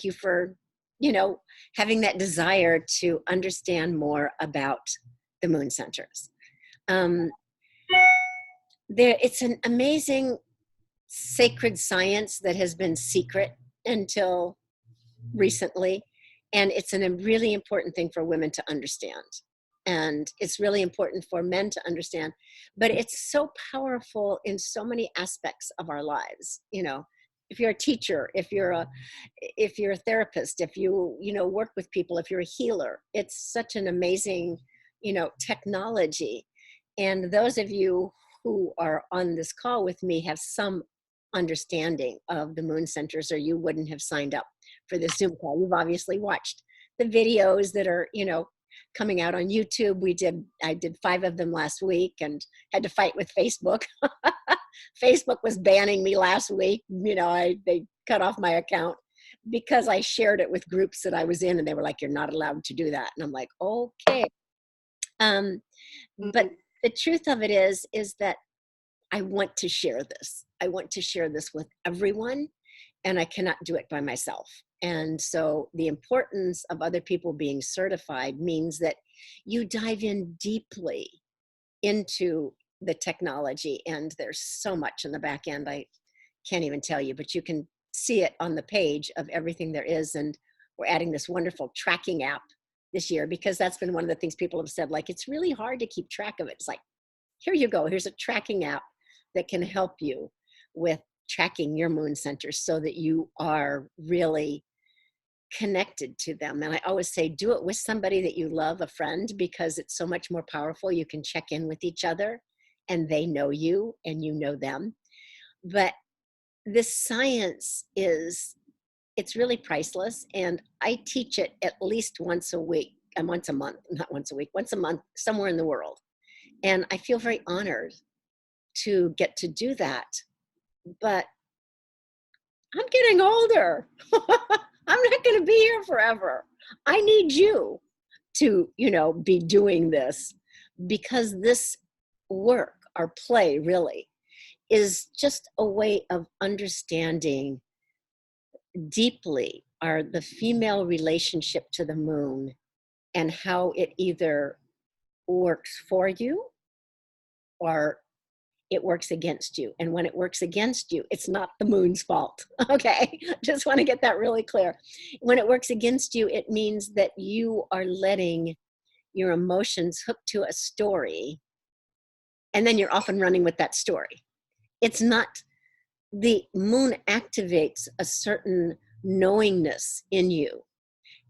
you for, having that desire to understand more about the moon centers. It's an amazing sacred science that has been secret until recently, and it's a really important thing for women to understand, and it's really important for men to understand, but it's so powerful in so many aspects of our lives. If you're a teacher, if you're a therapist, if you work with people, if you're a healer, it's such an amazing technology. And those of you who are on this call with me have some understanding of the moon centers, or you wouldn't have signed up for this Zoom call. You've obviously watched the videos that are, coming out on YouTube. I did 5 of them last week and had to fight with Facebook. Facebook was banning me last week. They cut off my account because I shared it with groups that I was in, and they were like, "You're not allowed to do that." And I'm like, okay. But the truth of it is that I want to share this. I want to share this with everyone, and I cannot do it by myself. And so the importance of other people being certified means that you dive in deeply into the technology, and there's so much in the back end I can't even tell you, but you can see it on the page of everything there is. And we're adding this wonderful tracking app this year, because that's been one of the things people have said, like, it's really hard to keep track of it. It's like, here you go. Here's a tracking app that can help you with tracking your moon centers so that you are really connected to them. And I always say, do it with somebody that you love, a friend, because it's so much more powerful. You can check in with each other, and they know you and you know them. But this science it's really priceless. And I teach it at least once a week, and once a month, not once a week, once a month, somewhere in the world. And I feel very honored to get to do that. But I'm getting older. I'm not going to be here forever. I need you to, be doing this, because this work, our play really, is just a way of understanding deeply the female relationship to the moon, and how it either works for you or it works against you. And when it works against you, it's not the moon's fault. Okay. Just want to get that really clear. When it works against you, it means that you are letting your emotions hook to a story, and then you're off and running with that story. It's not, the moon activates a certain knowingness in you.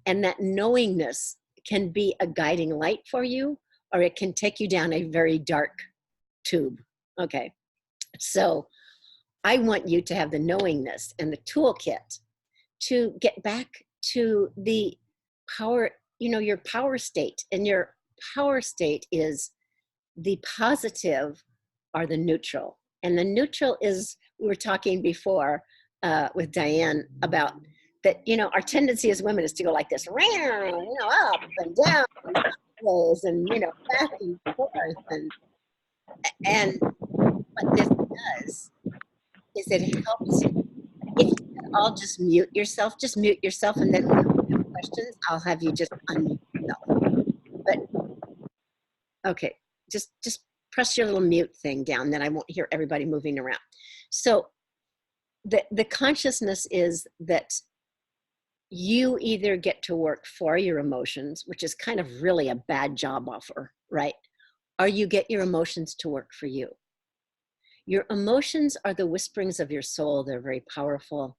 And that knowingness can be a guiding light for you, or it can take you down a very dark tube. Okay. So I want you to have the knowingness and the toolkit to get back to the power, your power state. And your power state is the positive or the neutral. And the neutral is, we were talking before with Diane about that, our tendency as women is to go like this, up and down, and back and forth. And what this does is it helps. If you can all just mute yourself, and then when you have questions, I'll have you just unmute yourself. But okay, just press your little mute thing down, then I won't hear everybody moving around. So the consciousness is that you either get to work for your emotions, which is kind of really a bad job offer, right? Or you get your emotions to work for you. Your emotions are the whisperings of your soul. They're very powerful.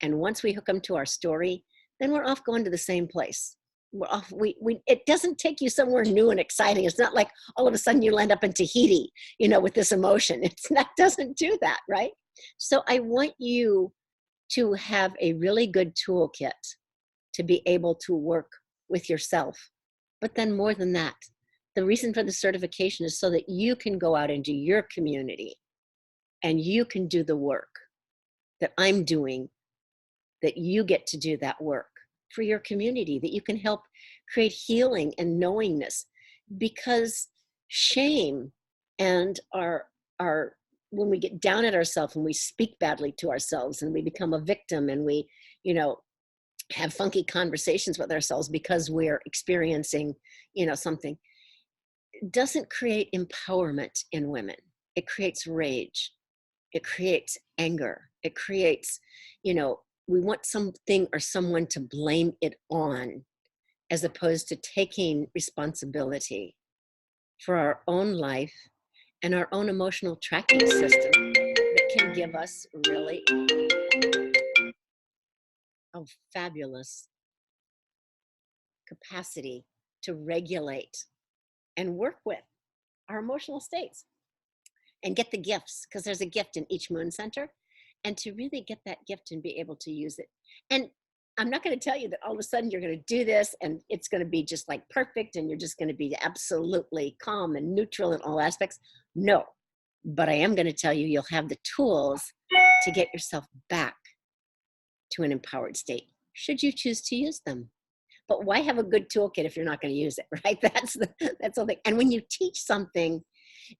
And once we hook them to our story, then we're off going to the same place. We're off. It doesn't take you somewhere new and exciting. It's not like all of a sudden you'll end up in Tahiti, with this emotion. That doesn't do that, right? So I want you to have a really good toolkit to be able to work with yourself. But then more than that, the reason for the certification is so that you can go out into your community and you can do the work that I'm doing, that you get to do that work for your community, that you can help create healing and knowingness. Because shame and when we get down at ourselves and we speak badly to ourselves and we become a victim and we, have funky conversations with ourselves because we're experiencing, something, doesn't create empowerment in women. It creates rage. It creates anger. It creates, we want something or someone to blame it on, as opposed to taking responsibility for our own life and our own emotional tracking system that can give us really a fabulous capacity to regulate and work with our emotional states and get the gifts, because there's a gift in each moon center, and to really get that gift and be able to use it. And I'm not going to tell you that all of a sudden you're going to do this and it's going to be just like perfect and you're just going to be absolutely calm and neutral in all aspects. No, but I am going to tell you, you'll have the tools to get yourself back to an empowered state, should you choose to use them. But why have a good toolkit if you're not going to use it, right? That's the whole thing. And when you teach something,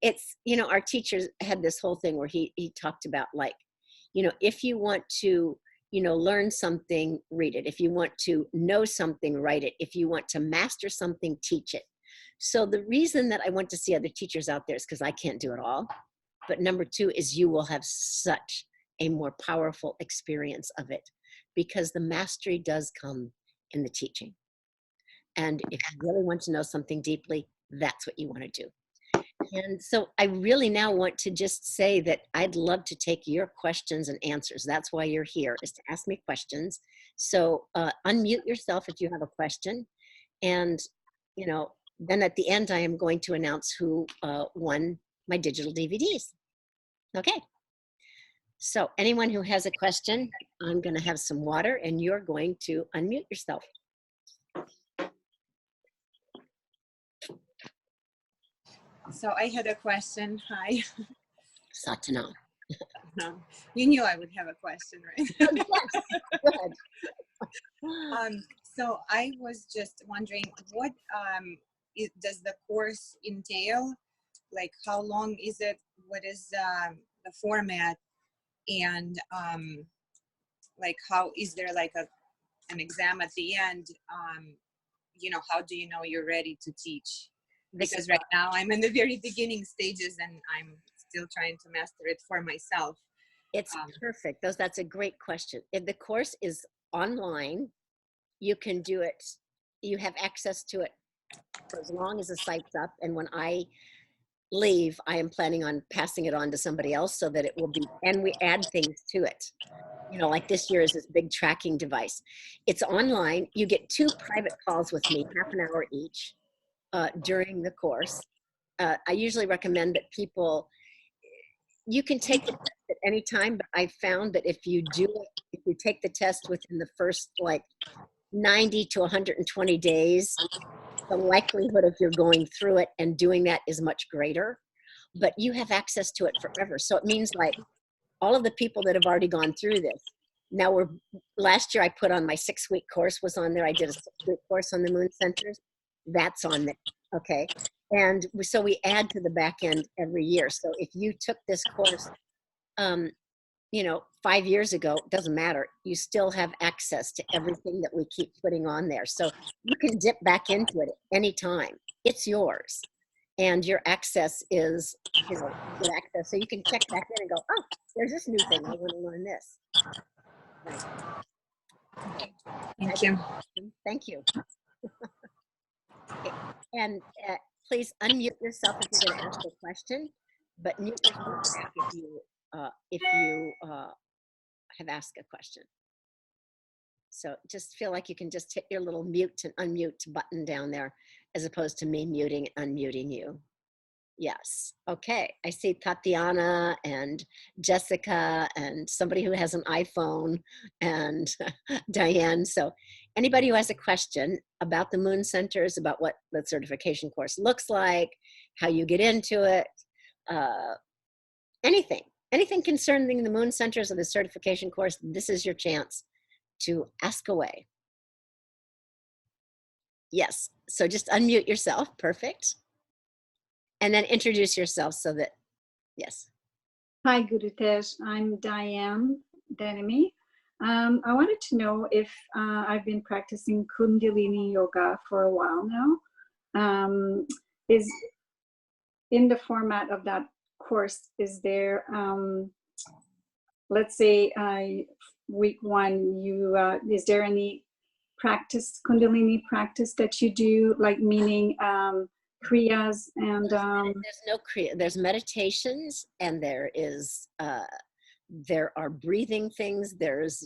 it's, our teachers had this whole thing where he talked about, like, if you want to, learn something, read it. If you want to know something, write it. If you want to master something, teach it. So the reason that I want to see other teachers out there is because I can't do it all. But number two is you will have such a more powerful experience of it, because the mastery does come in the teaching. And if you really want to know something deeply, that's what you want to do. And so I really now want to just say that I'd love to take your questions and answers. That's why you're here, is to ask me questions. So unmute yourself if you have a question. And, then at the end, I am going to announce who won my digital DVDs. Okay. So anyone who has a question, I'm going to have some water and you're going to unmute yourself. So I had a question. Hi. Satana. You knew I would have a question, right? Yes. Go ahead. So I was just wondering, what does the course entail? Like, how long is it? What is the format? And like, how is there like an exam at the end? How do you know you're ready to teach? Because right now I'm in the very beginning stages and I'm still trying to master it for myself. It's perfect. That's a great question. If the course is online, you can do it. You have access to it for as long as the site's up. And when I leave, I am planning on passing it on to somebody else so that it will be, and we add things to it. Like this year is this big tracking device. It's online. You get 2 private calls with me, half an hour each, during the course. I usually recommend that people, you can take the test at any time, but I found that if you take the test within the first 90 to 120 days, the likelihood of you're going through it and doing that is much greater. But you have access to it forever. So it means all of the people that have already gone through this. Now last year I put on my 6-week course was on there. I did a 6-week course on the moon centers. That's on there. Okay. And so we add to the back end every year. So if you took this course, 5 years ago, it doesn't matter. You still have access to everything that we keep putting on there. So you can dip back into it at any time. It's yours. And your access is, good access. So you can check back in and go, oh, there's this new thing. I want to learn this. Right. Thank you. Thank you. Okay. And please unmute yourself if you're going to ask a question, but mute yourself back if you have asked a question. So just feel like you can just hit your little mute and unmute button down there, as opposed to me muting and unmuting you. Yes. Okay. I see Tatiana and Jessica and somebody who has an iPhone and Diane. So anybody who has a question about the moon centers, about what the certification course looks like, how you get into it, anything concerning the moon centers or the certification course, this is your chance to ask away. Yes. So just unmute yourself. Perfect. And then introduce yourself so that, yes. Hi, Gurutej. I'm Diane Denemy. I wanted to know if I've been practicing Kundalini Yoga for a while now. Is in the format of that course, is there, let's say week one, is there any Kundalini practice that you do, like meaning kriyas and there's no kriya. There's meditations, and there are breathing things. There's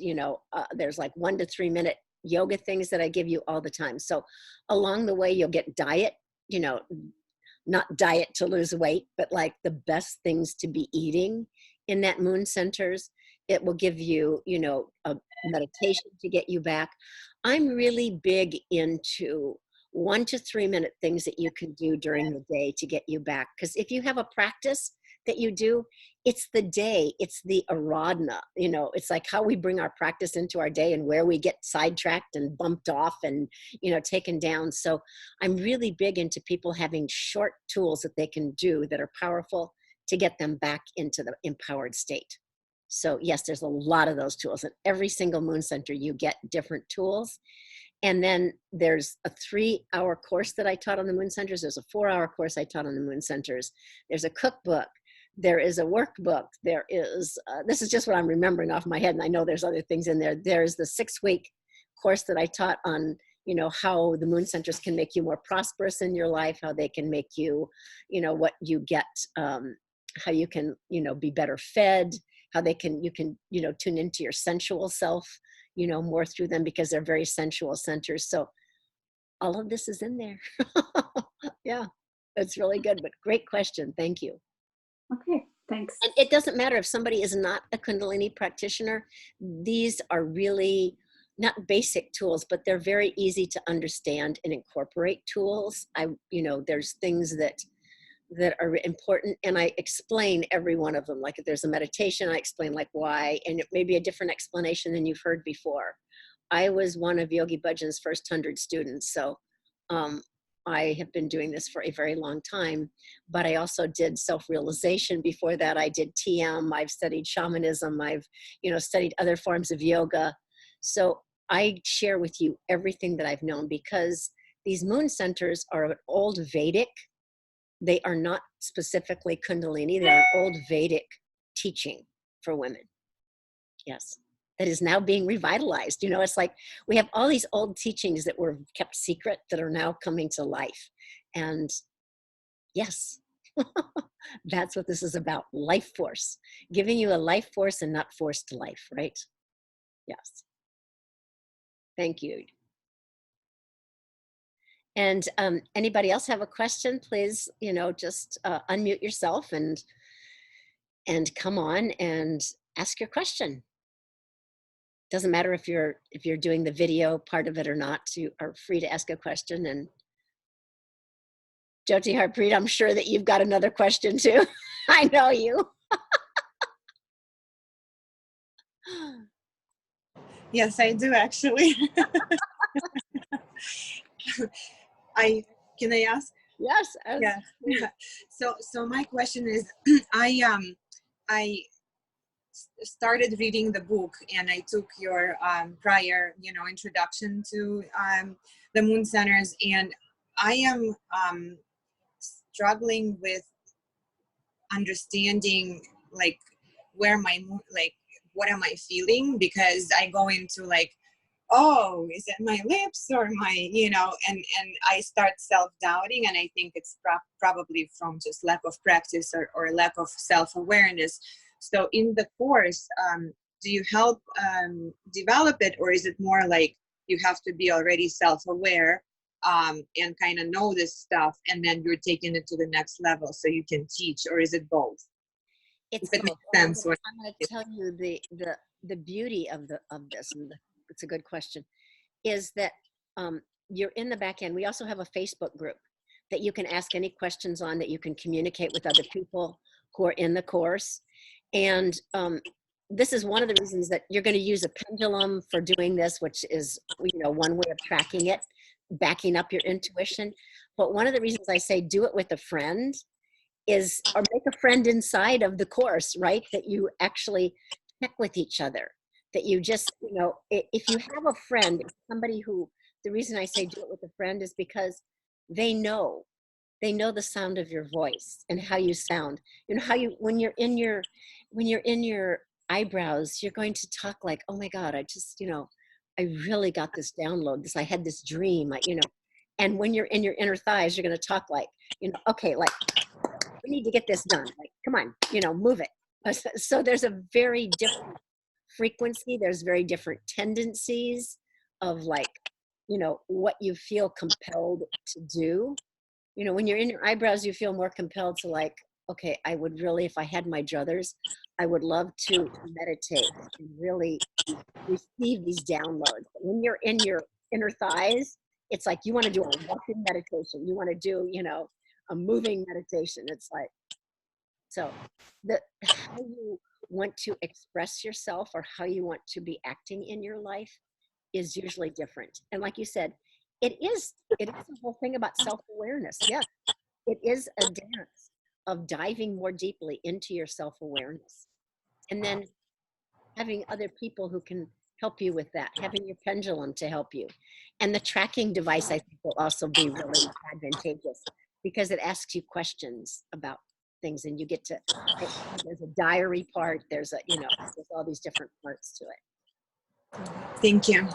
there's like 1 to 3 minute yoga things that I give you all the time. So along the way you'll get diet, not diet to lose weight, but like the best things to be eating in that moon centers. It will give you, a meditation to get you back. I'm really big into 1 to 3 minute things that you can do during the day to get you back. Because if you have a practice that you do, it's the day, it's the aradhana, it's like how we bring our practice into our day and where we get sidetracked and bumped off and, taken down. So I'm really big into people having short tools that they can do that are powerful to get them back into the empowered state. So yes, there's a lot of those tools. At every single moon center, you get different tools. And then there's a 3-hour course that I taught on the moon centers. There's a 4-hour course I taught on the moon centers. There's a cookbook. There is a workbook. There is, this is just what I'm remembering off my head, and I know there's other things in there. There's the 6-week course that I taught on, how the moon centers can make you more prosperous in your life, how they can make you, what you get, how you can, be better fed, how you can, tune into your sensual self, more through them, because they're very sensual centers. So all of this is in there. Yeah, it's really good, but great question. Thank you. Okay, thanks. And it doesn't matter if somebody is not a Kundalini practitioner. These are really not basic tools, but they're very easy to understand and incorporate tools. There's things that are important, and I explain every one of them. Like if there's a meditation, I explain like why, and it may be a different explanation than you've heard before. I was one of Yogi Bhajan's first 100 students, so I have been doing this for a very long time, but I also did self-realization before that. I did TM, I've studied shamanism, I've, studied other forms of yoga. So I share with you everything that I've known, because these moon centers are an old Vedic. They are not specifically Kundalini. They're an old Vedic teaching for women. Yes. That is now being revitalized. It's like we have all these old teachings that were kept secret that are now coming to life. And yes, that's what this is about. Life force, giving you a life force and not forced life, right? Yes. Thank you. And anybody else have a question? Please, just unmute yourself and come on and ask your question. Doesn't matter if you're doing the video part of it or not. You are free to ask a question. And Jyoti Harpreet, I'm sure that you've got another question too. I know you. Yes, I do actually. Can I ask? Yes. Yeah. So my question is, I started reading the book, and I took your prior, introduction to the moon centers, and I am struggling with understanding like where what am I feeling, because I go into like, oh, is it my lips or my, and I start self-doubting, and I think it's probably from just lack of practice or lack of self-awareness. So in the course, do you help develop it, or is it more like you have to be already self-aware and kind of know this stuff, and then you're taking it to the next level so you can teach, or is it both? It's if it both. makes sense. I'm going to tell you the beauty of this, and it's a good question, is that you're in the back end. We also have a Facebook group that you can ask any questions on, that you can communicate with other people who are in the course. And this is one of the reasons that you're going to use a pendulum for doing this, which is, one way of tracking it, backing up your intuition. But one of the reasons I say do it with a friend is, or make a friend inside of the course, right? That you actually check with each other. that you just, you know, if you have a friend, somebody who, the reason I say do it with a friend is because they know the sound of your voice and how you sound. You know how you, when you're in your eyebrows, you're going to talk like, oh my God, I just, you know, I really got this download, I had this dream, you know. And when you're in your inner thighs, you're going to talk like, you know, okay, like, we need to get this done. Like, come on, you know, move it. So there's a very different frequency. There's very different tendencies of, like, you know, what you feel compelled to do. You know, when you're in your eyebrows, you feel more compelled to, like, okay, I would really, if I had my druthers, I would love to meditate and really receive these downloads. But when you're in your inner thighs, it's like you want to do a walking meditation. You want to do, you know, a moving meditation. It's like, so how you want to express yourself or how you want to be acting in your life is usually different. And like you said, it is the whole thing about self-awareness. Yes, it is a dance of diving more deeply into your self-awareness. And then having other people who can help you with that, having your pendulum to help you. And the tracking device, I think, will also be really advantageous because it asks you questions about things, and you get to, there's a diary part, there's a, you know, there's all these different parts to it. Thank you.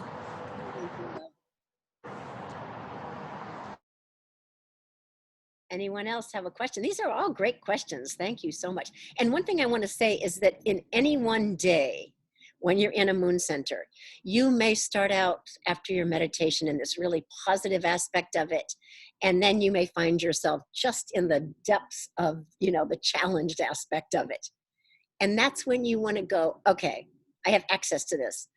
Anyone else have a question? These are all great questions. Thank you so much. And one thing I want to say is that in any one day, when you're in a moon center, you may start out after your meditation in this really positive aspect of it. And then you may find yourself just in the depths of, you know, the challenged aspect of it. And that's when you want to go, okay, I have access to this.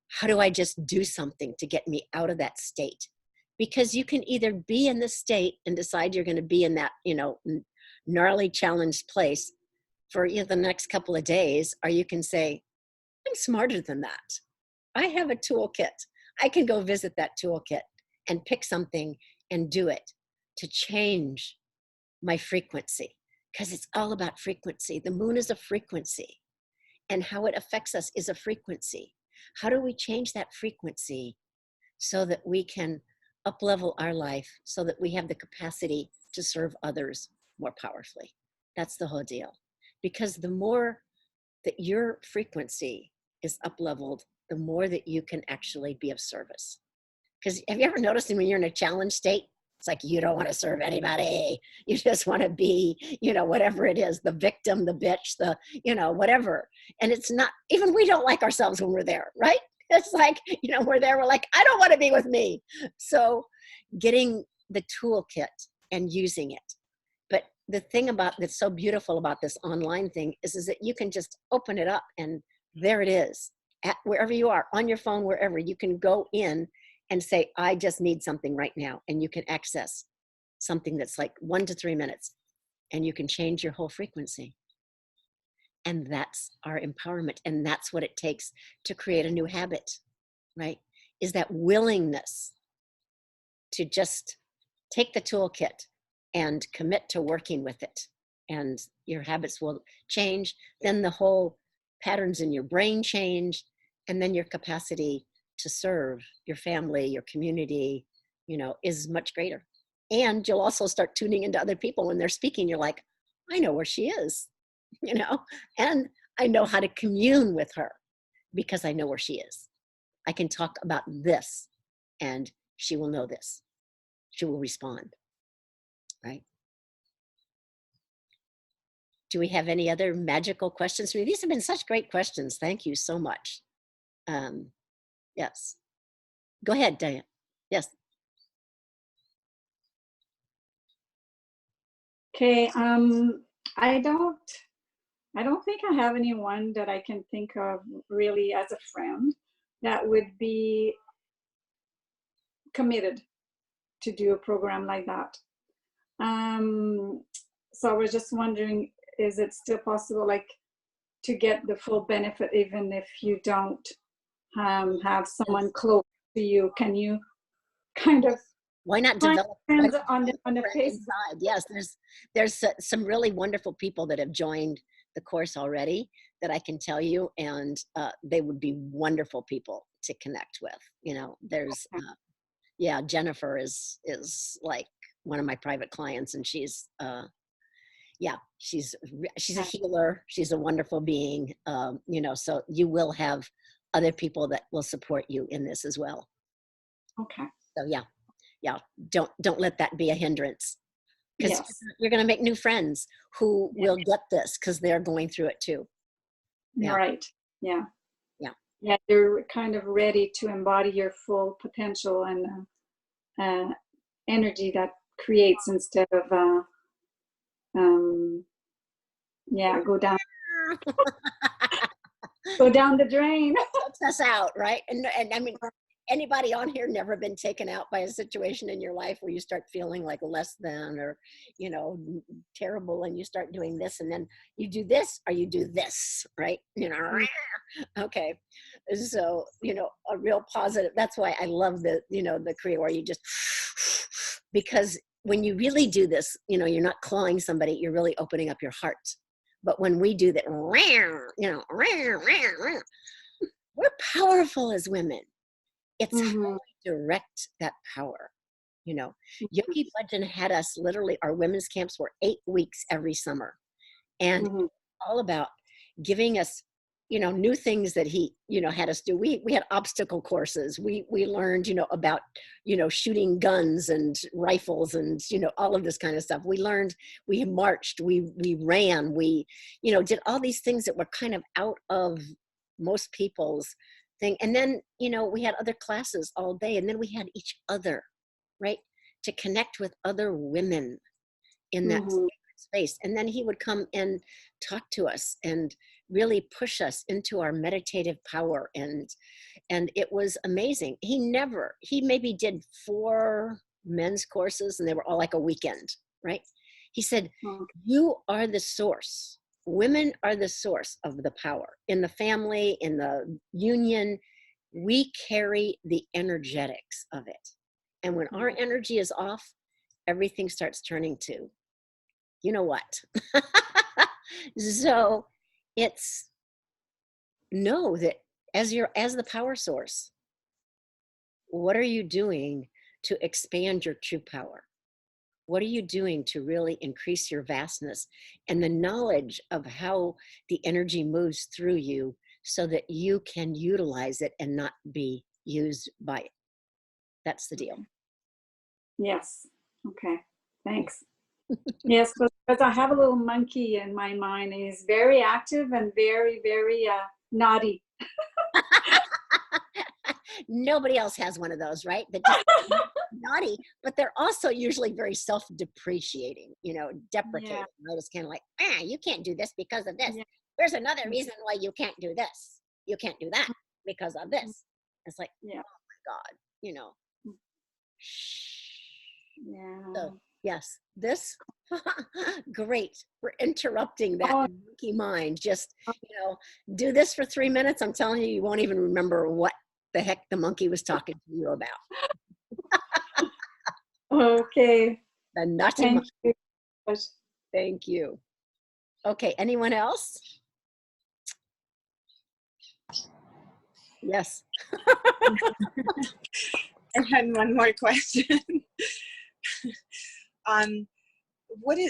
How do I just do something to get me out of that state? Because you can either be in the state and decide you're going to be in that, you know, gnarly challenged place for, you know, the next couple of days, or you can say, I'm smarter than that. I have a toolkit. I can go visit that toolkit and pick something and do it to change my frequency, because it's all about frequency. The moon is a frequency, and how it affects us is a frequency. How do we change that frequency so that we can up-level our life, so that we have the capacity to serve others more powerfully? That's the whole deal. Because the more that your frequency is up-leveled, the more that you can actually be of service. Because have you ever noticed when you're in a challenge state, it's like you don't want to serve anybody. You just want to be, you know, whatever it is, the victim, the bitch, the, you know, whatever. And it's not, even we don't like ourselves when we're there, right? It's like, you know, we're there, we're like, I don't want to be with me. So getting the toolkit and using it. But the thing about that's so beautiful about this online thing is that you can just open it up and there it is. At wherever you are, on your phone, wherever, you can go in and say, I just need something right now. And you can access something that's like 1 to 3 minutes, and you can change your whole frequency. And that's our empowerment. And that's what it takes to create a new habit, right? Is that willingness to just take the toolkit and commit to working with it. And your habits will change. Then the whole patterns in your brain change. And then your capacity to serve your family, your community, you know, is much greater. And you'll also start tuning into other people when they're speaking. You're like, I know where she is, you know, and I know how to commune with her because I know where she is. I can talk about this and she will know this. She will respond, right? Do we have any other magical questions for me? These have been such great questions. Thank you so much. Yes. Go ahead, Diane. Yes. Okay. I don't think I have anyone that I can think of really as a friend that would be committed to do a program like that. So I was just wondering, is it still possible, like, to get the full benefit even if you don't have someone close to you? Can you kind of why not find develop friends on the face? inside? Yes, there's some really wonderful people that have joined the course already that I can tell you, and they would be wonderful people to connect with. You know, there's yeah, Jennifer is like one of my private clients, and she's yeah, she's a healer. She's a wonderful being. You know, so you will have other people that will support you in this as well. Okay. So yeah, don't let that be a hindrance, because Yes. you're going to make new friends who will get this because they're going through it too. Yeah. Right. Yeah. Yeah. Yeah. You're kind of ready to embody your full potential and energy that creates, instead of yeah, go down the drain. Takes us out, right? And I mean, anybody on here never been taken out by a situation in your life where you start feeling like less than, or, you know, terrible, and you start doing this, and then you do this or you do this, right? You know, okay. So, you know, a real positive, that's why I love the, you know, the Kriya where you just, because when you really do this, you know, you're not clawing somebody, you're really opening up your heart. But when we do that, you know, we're powerful as women. It's how we direct that power. You know, Yogi Bhajan had us literally, our women's camps were 8 weeks every summer. And all about giving us, you know, new things that he, you know, had us do. We had obstacle courses. We learned, you know, about, you know, shooting guns and rifles and, you know, all of this kind of stuff. We learned, we marched, we ran, we, you know, did all these things that were kind of out of most people's thing. And then, you know, we had other classes all day, and then we had each other, right, to connect with other women in that space. And then he would come and talk to us and really push us into our meditative power. And it was amazing. He maybe did 4 men's courses, and they were all like a weekend, right? He said, you are the source. Women are the source of the power in the family, in the union. We carry the energetics of it. And when our energy is off, everything starts turning to, you know what? So it's know that as the power source, what are you doing to expand your true power? What are you doing to really increase your vastness and the knowledge of how the energy moves through you so that you can utilize it and not be used by it? That's the deal. Yes. Okay. Thanks. Yes, because I have a little monkey in my mind, and he's very active and very, very naughty. Nobody else has one of those, right? That just naughty, but they're also usually very self-depreciating, you know, deprecating. Yeah. Right? It's kind of like, you can't do this because of this. Yeah. There's another reason why you can't do this. You can't do that because of this. It's like, oh my God, you know. Yeah. So, yes, this, great for interrupting that monkey mind. Just, you know, do this for 3 minutes. I'm telling you, you won't even remember what the heck the monkey was talking to you about. Okay. The naughty Thank monkey. you. Thank you. Okay, anyone else? Yes. I had one more question.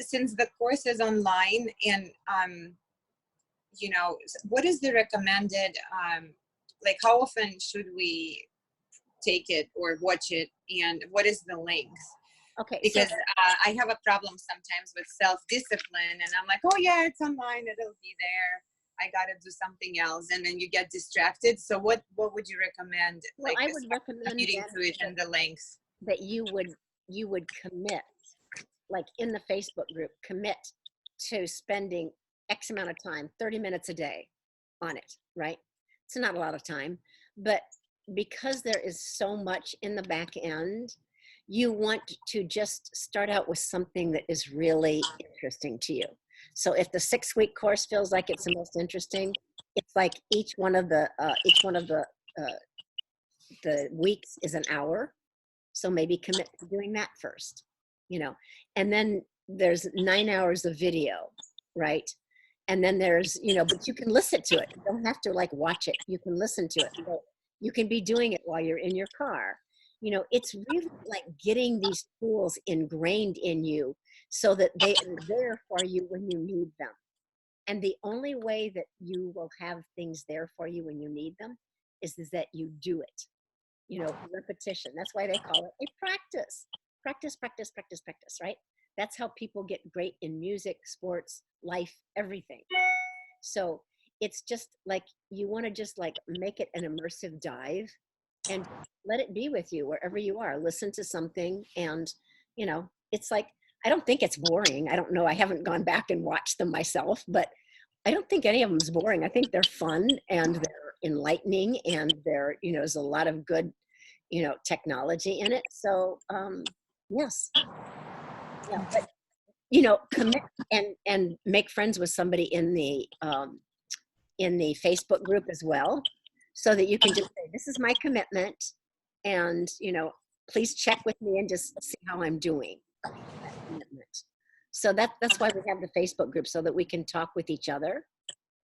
Since the course is online, and you know, what is the recommended, like how often should we take it or watch it, and what is the length? Okay. Because I have a problem sometimes with self-discipline, and I'm like, oh yeah, it's online, it'll be there. I gotta do something else, and then you get distracted. So what would you recommend? Well, like, I would recommend to it and the length. That you would commit, like in the Facebook group, commit to spending X amount of time, 30 minutes a day on it, right? It's not a lot of time, but because there is so much in the back end, you want to just start out with something that is really interesting to you. So if the 6-week course feels like it's the most interesting, it's like each one of the weeks is an hour. So maybe commit to doing that first, you know, and then there's 9 hours of video, right? And then there's, but you can listen to it. You don't have to like watch it. You can listen to it. So you can be doing it while you're in your car. It's really like getting these tools ingrained in you so that they are there for you when you need them. And the only way that you will have things there for you when you need them is that you do it. Repetition. That's why they call it a practice. Practice, practice, practice, practice, right? That's how people get great in music, sports, life, everything. So it's just like you want to just like make it an immersive dive and let it be with you wherever you are. Listen to something and, it's like, I don't think it's boring. I don't know. I haven't gone back and watched them myself, but I don't think any of them's boring. I think they're fun and they're enlightening and there's a lot of good, technology in it. So, yes. Yeah. But, commit and make friends with somebody in the Facebook group as well, so that you can just say, this is my commitment. And, please check with me and just see how I'm doing. That commitment. So that's why we have the Facebook group, so that we can talk with each other.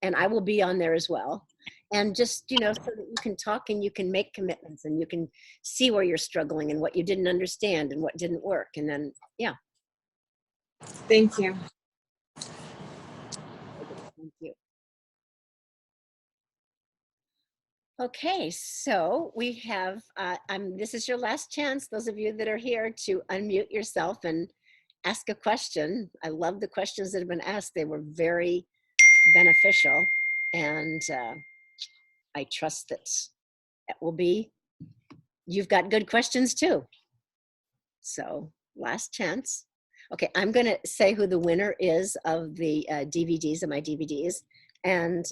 And I will be on there as well. And just, so that you can talk and you can make commitments and you can see where you're struggling and what you didn't understand and what didn't work. And then, yeah. Thank you. Thank you. Okay, so we have, this is your last chance, those of you that are here, to unmute yourself and ask a question. I love the questions that have been asked. They were very beneficial, and I trust that it will be, you've got good questions too. So last chance. Okay, I'm gonna say who the winner is of the DVDs, of my DVDs, and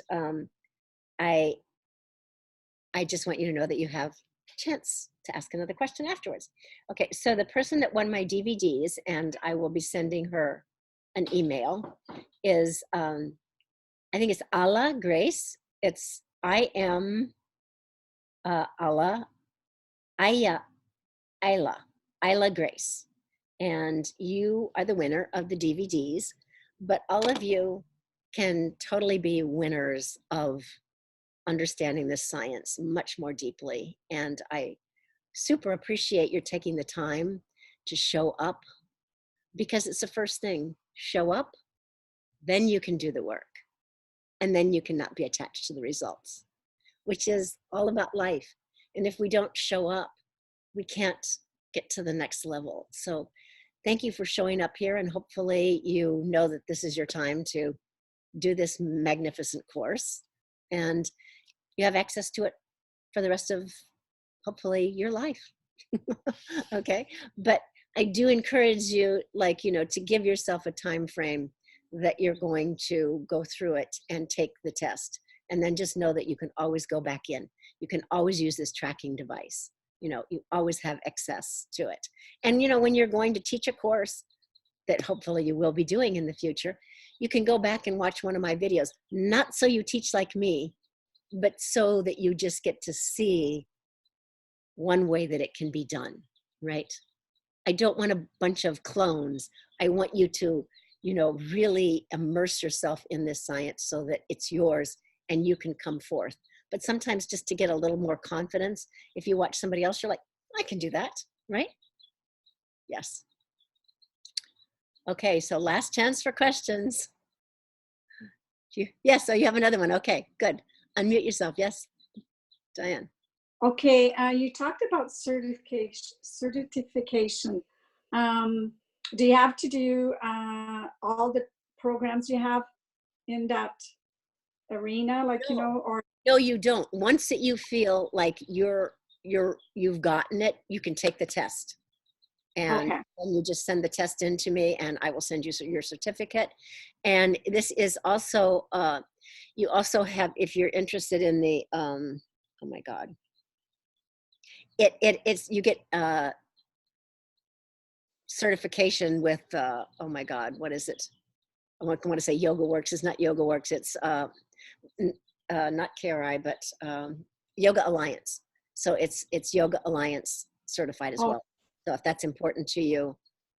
I just want you to know that you have a chance to ask another question afterwards. Okay, so the person that won my DVDs, and I will be sending her an email, is, I think it's Ala Grace. It's Ala, Isla Grace. And you are the winner of the DVDs, but all of you can totally be winners of understanding this science much more deeply. And I super appreciate your taking the time to show up, because it's the first thing. Show up, then you can do the work, and then you cannot be attached to the results, which is all about life. And if we don't show up, we can't get to the next level. So thank you for showing up here, and hopefully you know that this is your time to do this magnificent course, and you have access to it for the rest of, hopefully, your life. Okay, but I do encourage you, to give yourself a time frame that you're going to go through it and take the test, and then just know that you can always go back in. You can always use this tracking device. You always have access to it. And when you're going to teach a course that hopefully you will be doing in the future, you can go back and watch one of my videos, not so you teach like me, but so that you just get to see one way that it can be done, right? I don't want a bunch of clones. I want you to, really immerse yourself in this science so that it's yours and you can come forth. But sometimes, just to get a little more confidence, if you watch somebody else, you're like, I can do that, right? Yes. Okay, so last chance for questions. Yes, so you have another one. Okay, good. Unmute yourself. Yes, Diane. Okay, you talked about certification. Do you have to do all the programs you have in that arena, or? No, you don't. Once that you feel like you've gotten it, you can take the test. And okay. then you just send the test in to me, and I will send you your certificate. And this is also, you also have, if you're interested in the, oh my God, it's, you get certification with, oh my God, what is it? I want to say Yoga Works. It's not Yoga Works. It's not KRI, but Yoga Alliance. So it's Yoga Alliance certified as well. So if that's important to you,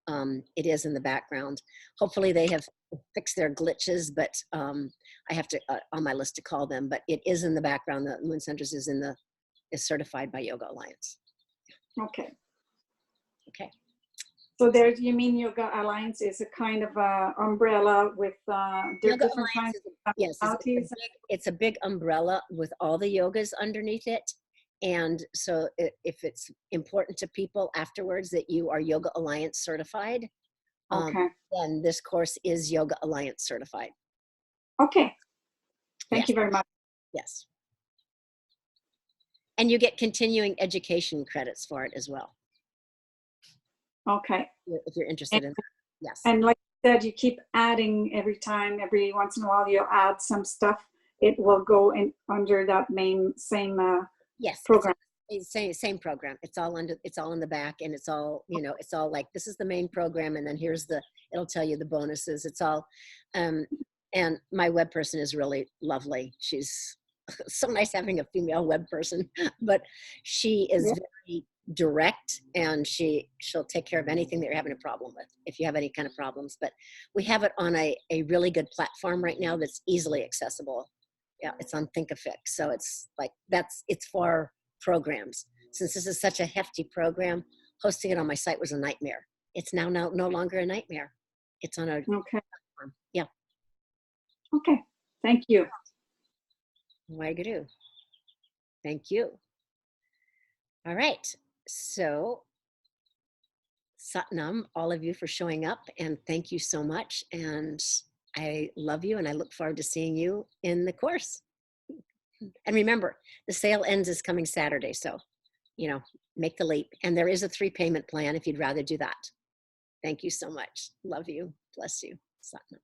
it is in the background. Hopefully they have fixed their glitches, but I have to on my list to call them. But it is in the background. The Moon Centers is certified by Yoga Alliance. Okay. Okay. So there's, you mean Yoga Alliance is a kind of umbrella with Yoga different kinds of yes, personalities? it's a big umbrella with all the yogas underneath it. And so if it's important to people afterwards that you are Yoga Alliance certified, Okay. then this course is Yoga Alliance certified. Okay. Thank Yes. you very much. Yes. And you get continuing education credits for it as well, Okay. if you're interested in that. Yes. And like you said, you keep adding every once in a while you'll add some stuff. It will go in under that same Yes. program. It's same program. It's all in the back, and it's all, it's all like, this is the main program, and then here's it'll tell you the bonuses. It's all, and my web person is really lovely. She's so nice having a female web person, but she is very direct, and she'll take care of anything that you're having a problem with, if you have any kind of problems. But we have it on a really good platform right now that's easily accessible. Yeah, it's on Thinkific. So it's like, it's for programs. Since this is such a hefty program, hosting it on my site was a nightmare. It's now no longer a nightmare. It's on a Okay. platform. Yeah. Okay. Thank you. Wagadu. Thank you. All right. So Satnam, all of you for showing up, and thank you so much. And I love you, and I look forward to seeing you in the course. And remember, the sale ends this coming Saturday. So, make the leap. And there is a 3-payment plan if you'd rather do that. Thank you so much. Love you. Bless you. Satnam.